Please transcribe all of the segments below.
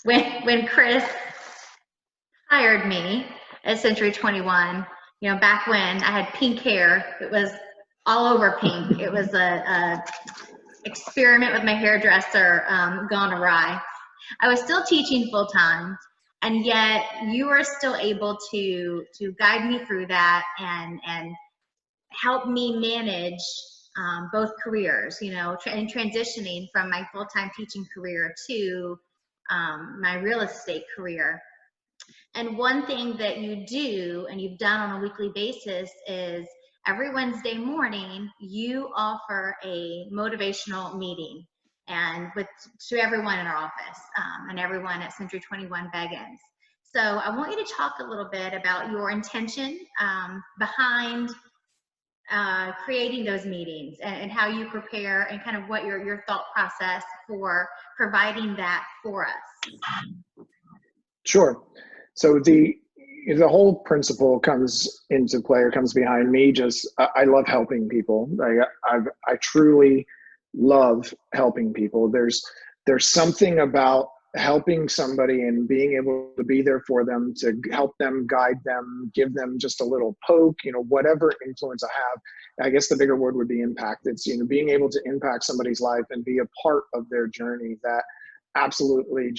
when Chris hired me at Century 21, back when I had pink hair, it was all over pink. It was a experiment with my hairdresser gone awry. I was still teaching full time, and yet you were still able to guide me through that and help me manage both careers, and transitioning from my full time teaching career to my real estate career. And one thing that you do and you've done on a weekly basis is every Wednesday morning, you offer a motivational meeting and to everyone in our office and everyone at Century 21 Beggins. So I want you to talk a little bit about your intention behind creating those meetings and how you prepare and kind of what your thought process for providing that for us. Sure. So the whole principle comes into play or comes behind me. I love helping people. I truly love helping people. There's something about helping somebody and being able to be there for them, to help them, guide them, give them just a little poke, whatever influence I have. I guess the bigger word would be impact. It's, being able to impact somebody's life and be a part of their journey. That absolutely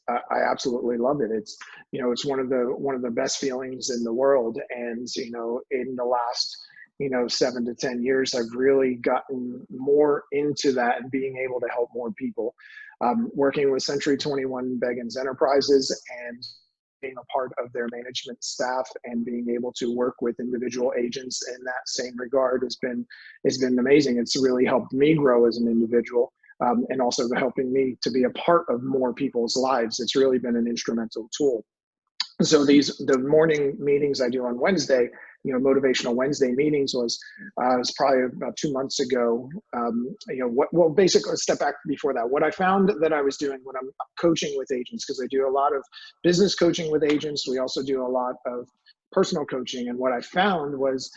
I absolutely love it. It's, it's one of the best feelings in the world. And, in the last, 7 to 10 years, I've really gotten more into that and being able to help more people. Working with Century 21 Beggins Enterprises and being a part of their management staff and being able to work with individual agents in that same regard has been amazing. It's really helped me grow as an individual. And also helping me to be a part of more people's lives. It's really been an instrumental tool. So the morning meetings I do on Wednesday, motivational Wednesday meetings was probably about 2 months ago. Basically, a step back before that. What I found that I was doing when I'm coaching with agents, because I do a lot of business coaching with agents, we also do a lot of personal coaching. And what I found was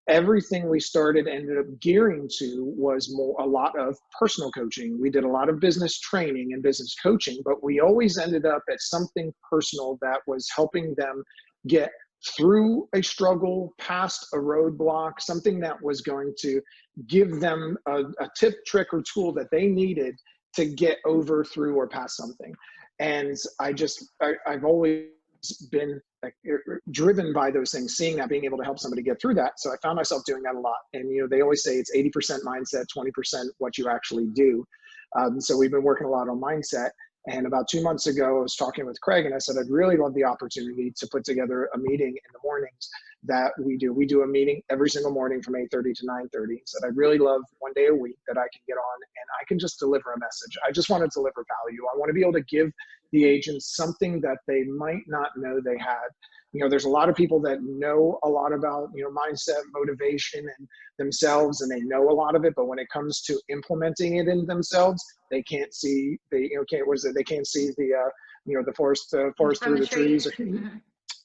everything we ended up gearing to was a lot of personal coaching. We did a lot of business training and business coaching, but we always ended up at something personal that was helping them get through a struggle, past a roadblock, something that was going to give them a tip, trick, or tool that they needed to get over, through, or past something. And I've always been driven by those things, seeing that, being able to help somebody get through that. So I found myself doing that a lot. And, they always say it's 80% mindset, 20% what you actually do. So we've been working a lot on mindset. And about 2 months ago, I was talking with Craig and I said, I'd really love the opportunity to put together a meeting in the mornings that we do. We do a meeting every single morning from 8:30 to 9:30. So I'd really love one day a week that I can get on and I can just deliver a message. I just want to deliver value. I want to be able to give the agents something that they might not know they had. There's a lot of people that know a lot about, mindset, motivation, and themselves, and they know a lot of it, but when it comes to implementing it in themselves, they can't see they can't see the forest through the trees.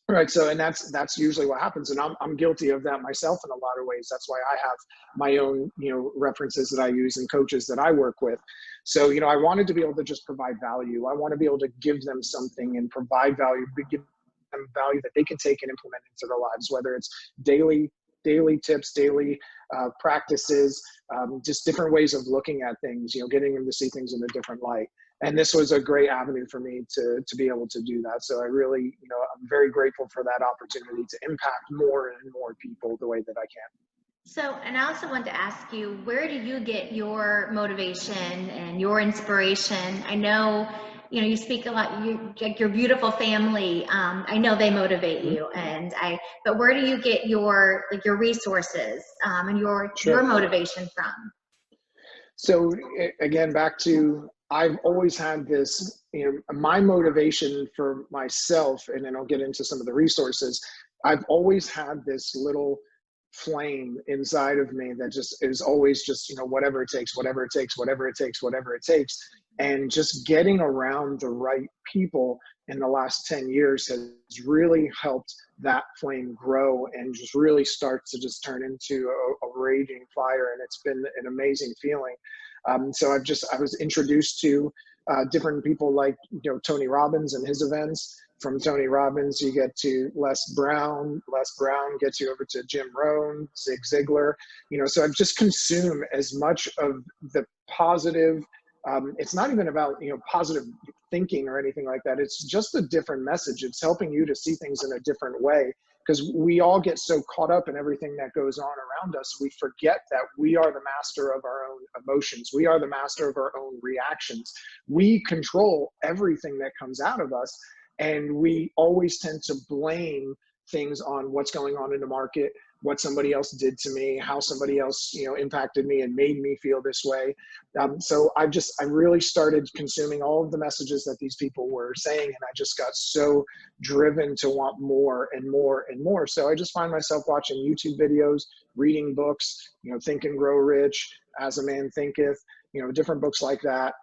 Right. So, and that's usually what happens. And I'm guilty of that myself in a lot of ways. That's why I have my own, references that I use and coaches that I work with. So, I wanted to be able to just provide value. I want to be able to give them something and provide value, give them value that they can take and implement into their lives, whether it's daily tips, daily practices, just different ways of looking at things, getting them to see things in a different light. And this was a great avenue for me to be able to do that. So I really, I'm very grateful for that opportunity to impact more and more people the way that I can. So, and I also wanted to ask you, where do you get your motivation and your inspiration? I know, you speak a lot, like your beautiful family, I know they motivate you, but where do you get your resources and your motivation from? So again, back to, I've always had this, my motivation for myself, and then I'll get into some of the resources. I've always had this little flame inside of me that just is always just, whatever it takes, whatever it takes, whatever it takes, whatever it takes. And just getting around the right people in the last 10 years has really helped that flame grow and just really start to just turn into a raging fire. And it's been an amazing feeling. So I was introduced to different people like, Tony Robbins and his events. From Tony Robbins, you get to Les Brown. Les Brown gets you over to Jim Rohn, Zig Ziglar. So I've just consumed as much of the positive. It's not even about, positive thinking or anything like that. It's just a different message. It's helping you to see things in a different way, because we all get so caught up in everything that goes on around us. We forget that we are the master of our own emotions. We are the master of our own reactions. We control everything that comes out of us. And we always tend to blame things on what's going on in the market, what somebody else did to me, how somebody else, impacted me and made me feel this way. So I really started consuming all of the messages that these people were saying, and I just got so driven to want more and more and more. So I just find myself watching YouTube videos, reading books, Think and Grow Rich, As a Man Thinketh, different books like that.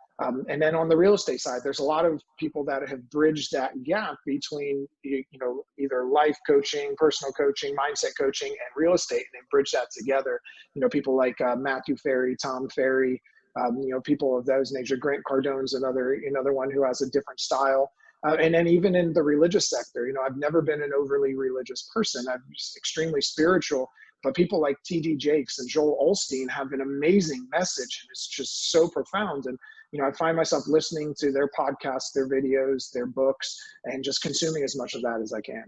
And then on the real estate side, there's a lot of people that have bridged that gap between, either life coaching, personal coaching, mindset coaching, and real estate, and they bridge that together. People like Matthew Ferry, Tom Ferry, people of those nature. Grant Cardone's another one who has a different style. And then even in the religious sector, I've never been an overly religious person. I'm just extremely spiritual. But people like T.D. Jakes and Joel Osteen have an amazing message, and it's just so profound. And I find myself listening to their podcasts, their videos, their books, and just consuming as much of that as I can.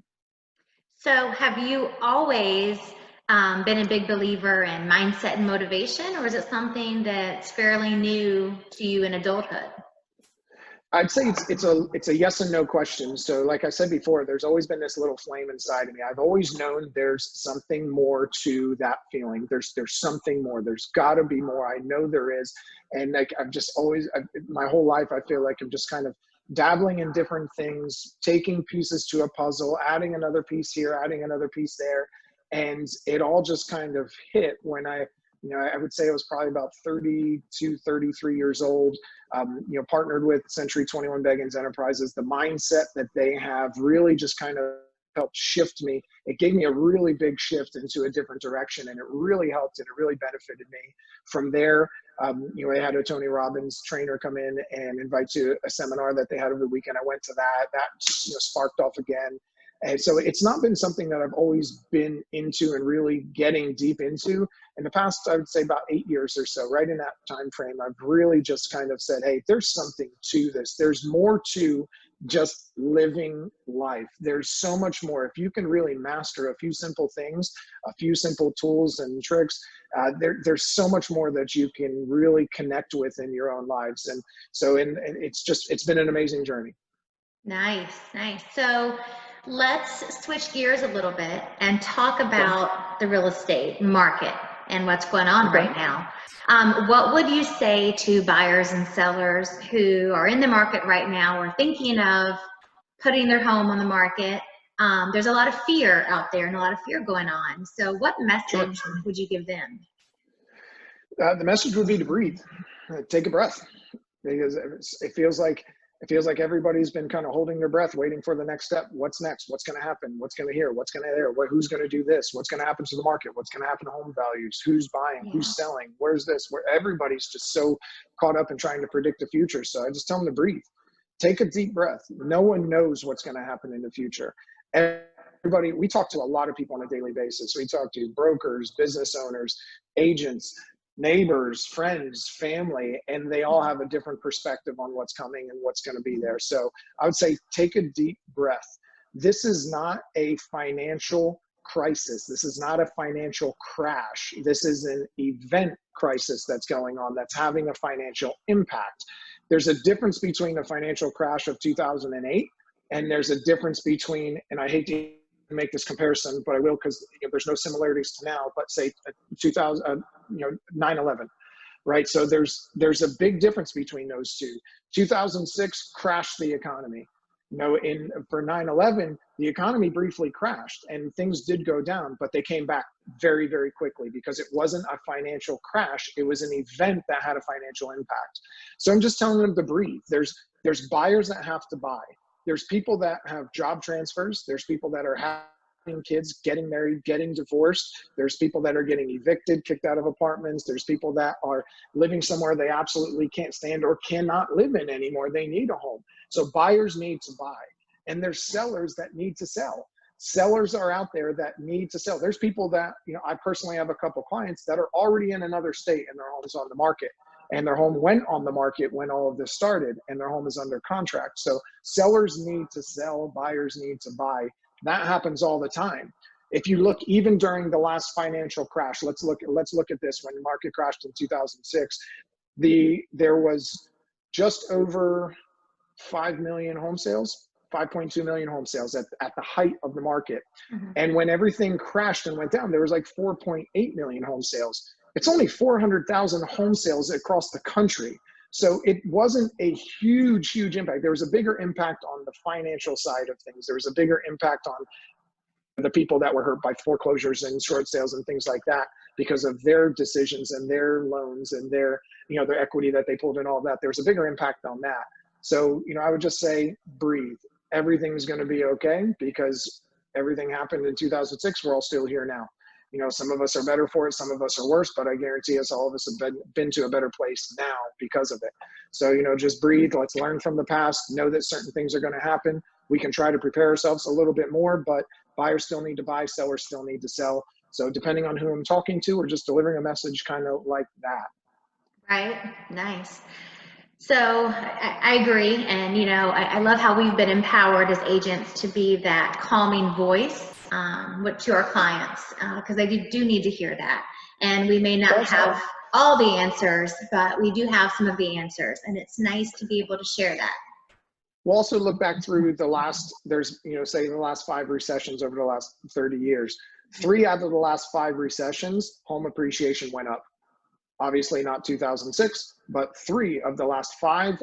So have you always been a big believer in mindset and motivation, or is it something that's fairly new to you in adulthood? I'd say it's a yes and no question. So like I said before, there's always been this little flame inside of me. I've always known there's something more to that feeling. There's something more. There's got to be more. I know there is. And like my whole life, I feel like I'm just kind of dabbling in different things, taking pieces to a puzzle, adding another piece here, adding another piece there. And it all just kind of hit when I would say I was probably about 32, 33 years old, partnered with Century 21 Beggins Enterprises. The mindset that they have really just kind of helped shift me. It gave me a really big shift into a different direction, and it really helped, and it really benefited me. From there, I had a Tony Robbins trainer come in and invite to a seminar that they had over the weekend. I went to that. That sparked off again. And so it's not been something that I've always been into and really getting deep into. In the past, I would say about 8 years or so, right in that time frame, I've really just kind of said, hey, there's something to this. There's more to just living life. There's so much more. If you can really master a few simple things, a few simple tools and tricks, there's so much more that you can really connect with in your own lives. And so it's been an amazing journey. Nice. So let's switch gears a little bit and talk about the real estate market and what's going on right now. What would you say to buyers and sellers who are in the market right now or thinking of putting their home on the market? There's a lot of fear out there and a lot of fear going on. So what message would you give them? The message would be to breathe, take a breath, because it feels like everybody's been kind of holding their breath, waiting for the next step. What's next? What's going to happen? What's going to here? What's going to there? Who's going to do this? What's going to happen to the market? What's going to happen to home values? Who's buying? Who's selling? Where's this? Where everybody's just so caught up in trying to predict the future. So I just tell them to breathe. Take a deep breath. No one knows what's going to happen in the future. We talk to a lot of people on a daily basis. We talk to brokers, business owners, agents, neighbors, friends, family, and they all have a different perspective on what's coming and what's going to be there. So I would say take a deep breath. This is not a financial crisis. This is not a financial crash. This is an event crisis that's going on that's having a financial impact. There's a difference between the financial crash of 2008 and there's a difference between, and I hate to make this comparison, but I will because there's no similarities to now, but say 9/11, right? So there's a big difference between those two. 2006 crashed the economy. For 9/11, the economy briefly crashed and things did go down, but they came back very, very quickly because it wasn't a financial crash. It was an event that had a financial impact. So I'm just telling them to breathe. There's buyers that have to buy. There's people that have job transfers. There's people that are kids, getting married, getting divorced. There's people that are getting evicted, kicked out of apartments. There's people that are living somewhere they absolutely can't stand or cannot live in anymore. They need a home. So buyers need to buy, and there's sellers that need to sell. Sellers are out there that need to sell. There's people that, you know, I personally have a couple clients that are already in another state and their home's on the market, and their home went on the market when all of this started, and their home is under contract. So sellers need to sell, buyers need to buy. That happens all the time. If you look, even during the last financial crash, let's look at this. When the market crashed in 2006, there was just over 5 million home sales, 5.2 million home sales at the height of the market. Mm-hmm. And when everything crashed and went down, there was like 4.8 million home sales. It's only 400,000 home sales across the country. So it wasn't a huge impact. There was a bigger impact on the financial side of things. There was a bigger impact on the people that were hurt by foreclosures and short sales and things like that because of their decisions and their loans and their, you know, their equity that they pulled in, all of that. There was a bigger impact on that. So, you know, I would just say, breathe. Everything's going to be okay, because everything happened in 2006. We're all still here now. You know, some of us are better for it, some of us are worse, but I guarantee us, all of us have been to a better place now because of it. So, you know, just breathe. Let's learn from the past. Know that certain things are going to happen. We can try to prepare ourselves a little bit more, but buyers still need to buy, sellers still need to sell. So depending on who I'm talking to, or just delivering a message kind of like that. Right. Nice. So I agree. And, you know, I love how we've been empowered as agents to be that calming voice to our clients, because they do need to hear that. And we may not have all the answers, but we do have some of the answers. And it's nice to be able to share that. We'll also look back through the last, say the last 5 recessions over the last 30 years. 3 out of the last 5 recessions, home appreciation went up. Obviously not 2006, but 3 of the last 5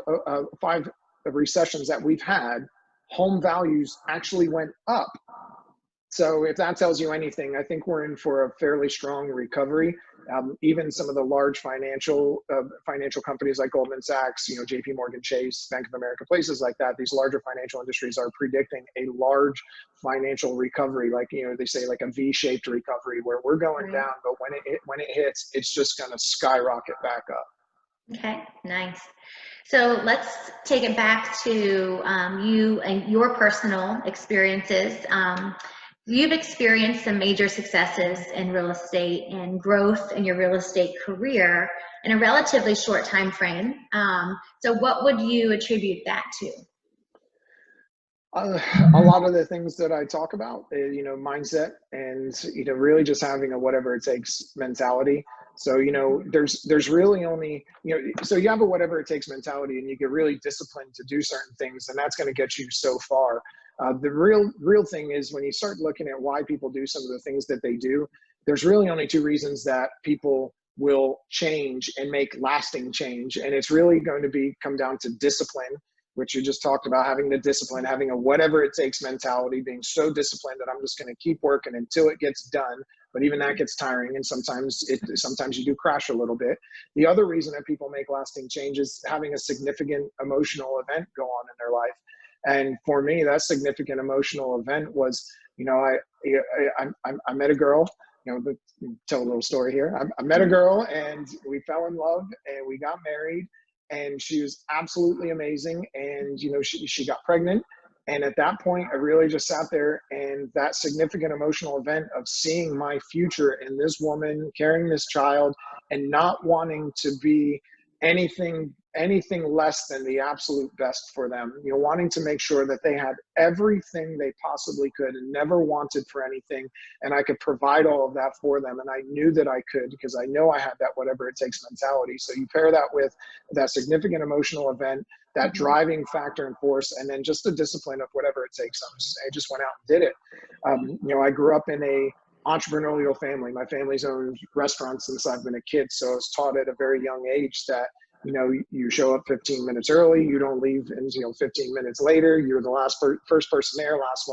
recessions that we've had, home values actually went up. So if that tells you anything, I think we're in for a fairly strong recovery. Even some of the large financial companies like Goldman Sachs, you know, JP Morgan Chase, Bank of America, places like that, these larger financial industries are predicting a large financial recovery, like, you know, they say like a V-shaped recovery where we're going down, but when it hits, it's just going to skyrocket back up. Okay, nice. So let's take it back to you and your personal experiences. You've experienced some major successes in real estate and growth in your real estate career in a relatively short time frame. So what would you attribute that to? A lot of the things that I talk about, you know, mindset, and, you know, really just having a whatever it takes mentality. So, you know, there's really only, you know, so you have a whatever it takes mentality, and you get really disciplined to do certain things, and that's going to get you so far. The real thing is, when you start looking at why people do some of the things that they do, there's really only 2 reasons that people will change and make lasting change. And it's really going to come down to discipline, which you just talked about, having the discipline, having a whatever it takes mentality, being so disciplined that I'm just going to keep working until it gets done. But even that gets tiring, and sometimes you do crash a little bit. The other reason that people make lasting change is having a significant emotional event go on in their life. And for me, that significant emotional event was, you know, I met a girl. You know, tell a little story here. I met a girl, and we fell in love, and we got married, and she was absolutely amazing. And, you know, she got pregnant. And at that point, I really just sat there, and that significant emotional event of seeing my future in this woman carrying this child and not wanting to be anything less than the absolute best for them, you know, wanting to make sure that they had everything they possibly could and never wanted for anything, and I could provide all of that for them. And I knew that I could, because I know I had that whatever it takes mentality. So you pair that with that significant emotional event, that driving factor and force, and then just the discipline of whatever it takes. I just went out and did it. You know, I grew up in a entrepreneurial family. My family's owned restaurants since I've been a kid. So I was taught at a very young age that, you know, you show up 15 minutes early, you don't leave until 15 minutes later, you're the first person there, last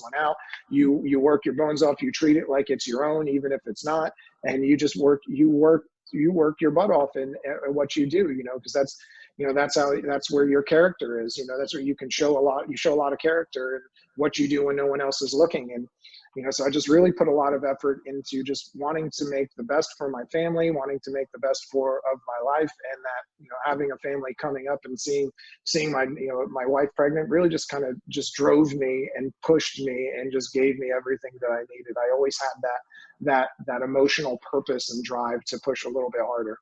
one out. You work your bones off, you treat it like it's your own, even if it's not, and you just work your butt off in what you do, you know, because that's, that's where your character is. That's where you can show a lot. You show a lot of character and what you do when no one else is looking. And so I just really put a lot of effort into just wanting to make the best for my family, wanting to make the best of my life, and that, having a family coming up and seeing my, my wife pregnant really just kind of just drove me and pushed me and just gave me everything that I needed. I always had that emotional purpose and drive to push a little bit harder.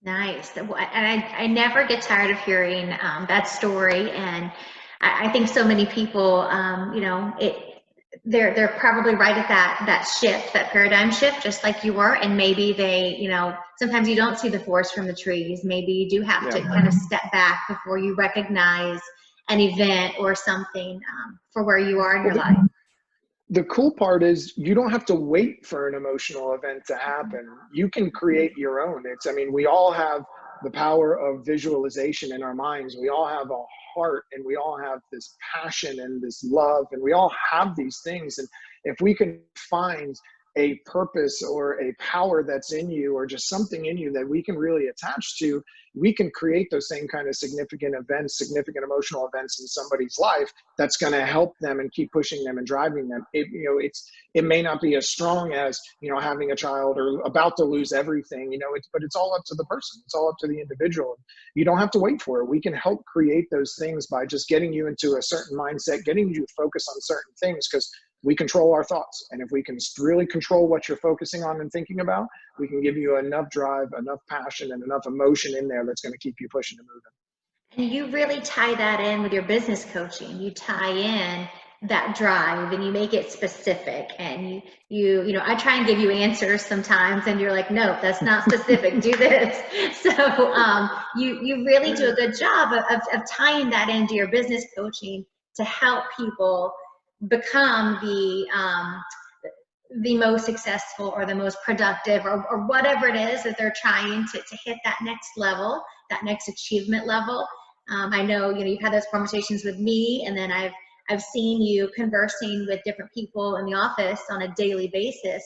Nice. And I never get tired of hearing that story. And I think so many people, they're probably right at that shift, that paradigm shift, just like you were. And maybe they, sometimes you don't see the forest from the trees. Maybe you do have to kind of step back before you recognize an event or something for where you are in your life. The cool part is you don't have to wait for an emotional event to happen. You can create your own. We all have the power of visualization in our minds. We all have a heart, and we all have this passion and this love, and we all have these things. And if we can find a purpose or a power that's in you, or just something in you that we can really attach to, we can create those same kind of significant events, significant emotional events in somebody's life that's going to help them and keep pushing them and driving them. It may not be as strong as, having a child or about to lose everything, but it's all up to the person. It's all up to the individual. You don't have to wait for it. We can help create those things by just getting you into a certain mindset, getting you to focus on certain things, because we control our thoughts. And if we can really control what you're focusing on and thinking about, we can give you enough drive, enough passion, and enough emotion in there that's going to keep you pushing and moving. And you really tie that in with your business coaching. You tie in that drive and you make it specific. And I try and give you answers sometimes and you're like, no, that's not specific, do this. So you really do a good job of tying that into your business coaching to help people become the most successful or the most productive or whatever it is that they're trying to hit that next level, that next achievement level. I know, you've had those conversations with me, and then I've seen you conversing with different people in the office on a daily basis,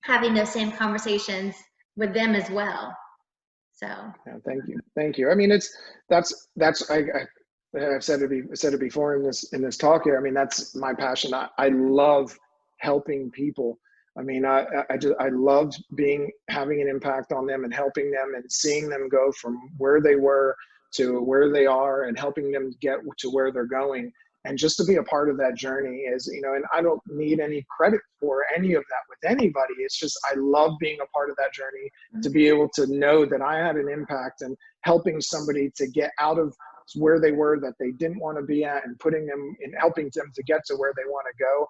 having those same conversations with them as well. So yeah, thank you. I've said it before in this talk here. That's my passion. I love helping people. I loved having an impact on them and helping them and seeing them go from where they were to where they are and helping them get to where they're going. And just to be a part of that journey is, and I don't need any credit for any of that with anybody. It's just, I love being a part of that journey, to be able to know that I had an impact and helping somebody to get out of where they were that they didn't want to be at, and putting them in, helping them to get to where they want to go.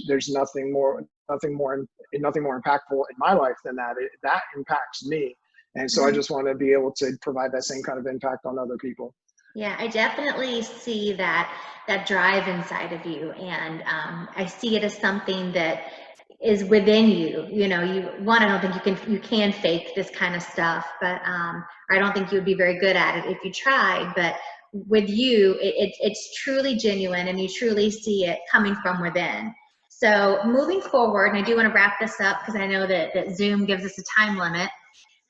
There's nothing more impactful in my life than that. That impacts me. And so I just want to be able to provide that same kind of impact on other people. Yeah, I definitely see that drive inside of you. And I see it as something that is within you. I don't think you can fake this kind of stuff, but I don't think you would be very good at it if you tried. But with you, it's truly genuine, and you truly see it coming from within. So moving forward, and I do want to wrap this up because I know that Zoom gives us a time limit.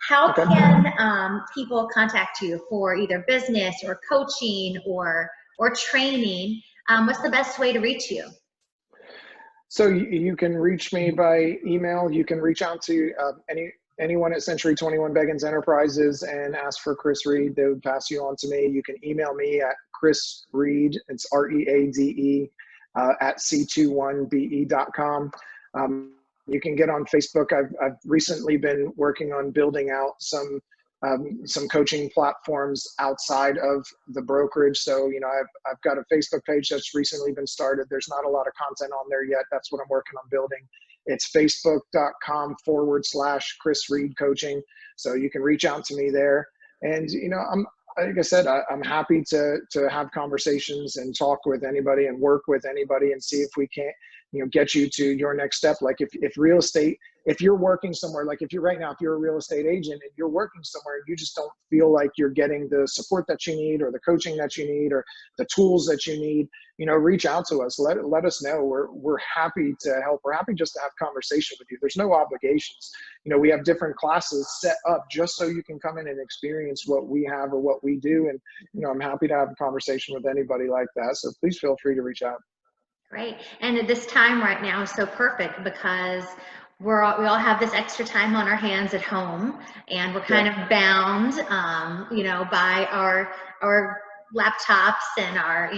How can people contact you for either business or coaching or training? What's the best way to reach you? So you can reach me by email. You can reach out to anyone at Century 21 Beggins Enterprises and ask for Chris Reade. They would pass you on to me. You can email me at Chris Reade, it's READE, at c21be.com. You can get on Facebook. I've recently been working on building out some coaching platforms outside of the brokerage. So, I've got a Facebook page that's recently been started. There's not a lot of content on there yet. That's what I'm working on building. It's facebook.com/Chris Reade Coaching. So you can reach out to me there. And, like I said, I'm happy to have conversations and talk with anybody and work with anybody and see if we can't get you to your next step. Like if real estate, if you're working somewhere, like if you're right now, if you're a real estate agent and you're working somewhere and you just don't feel like you're getting the support that you need or the coaching that you need or the tools that you need, reach out to us. Let us know. We're happy to help. We're happy just to have conversation with you. There's no obligations. We have different classes set up just so you can come in and experience what we have or what we do. And, I'm happy to have a conversation with anybody like that. So please feel free to reach out. Great. And at this time right now is so perfect because we all have this extra time on our hands at home, and we're kind of bound, by our laptops and our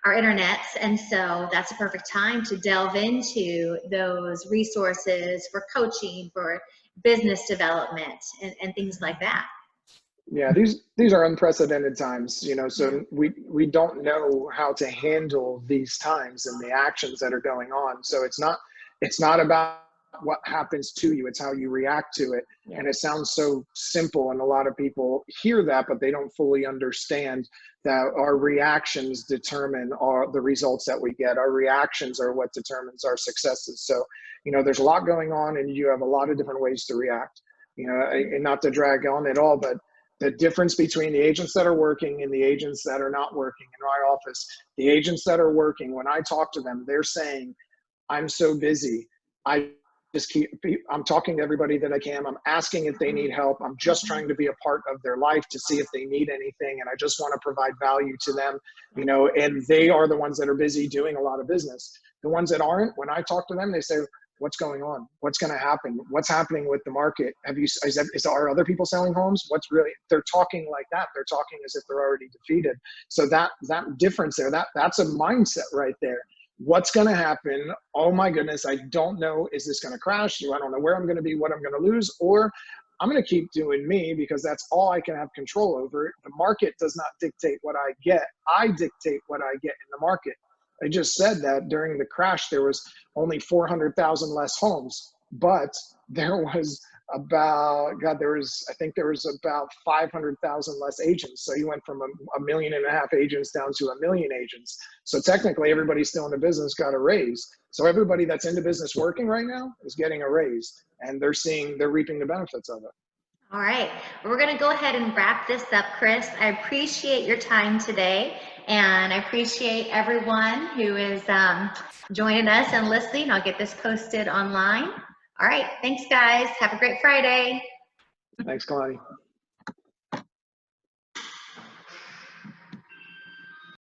internets. And so that's a perfect time to delve into those resources for coaching, for business development, and things like that. Yeah, these are unprecedented times, so we don't know how to handle these times and the actions that are going on. So it's not about what happens to you, it's how you react to it. Yeah. And it sounds so simple, and a lot of people hear that, but they don't fully understand that our reactions determine the results that we get. Our reactions are what determines our successes. So, there's a lot going on, and you have a lot of different ways to react, and not to drag on at all, but the difference between the agents that are working and the agents that are not working in my office, the agents that are working, when I talk to them, they're saying, I'm so busy. I'm talking to everybody that I can. I'm asking if they need help. I'm just trying to be a part of their life to see if they need anything. And I just want to provide value to them, and they are the ones that are busy doing a lot of business. The ones that aren't, when I talk to them, they say, what's going on? What's going to happen? What's happening with the market? Are other people selling homes? They're talking like that. They're talking as if they're already defeated. So that difference there, that's a mindset right there. What's going to happen? Oh my goodness, I don't know. Is this going to crash? I don't know where I'm going to be, what I'm going to lose, or I'm going to keep doing me because that's all I can have control over. The market does not dictate what I get. I dictate what I get in the market. I just said that during the crash, there was only 400,000 less homes, but there was about 500,000 less agents. So you went from a 1.5 million agents down to 1 million agents. So technically everybody still in the business got a raise. So everybody that's in the business working right now is getting a raise, and they're reaping the benefits of it. All right, we're going to go ahead and wrap this up, Chris. I appreciate your time today, and I appreciate everyone who is joining us and listening. I'll get this posted online. All right, thanks, guys. Have a great Friday. Thanks, Kalani.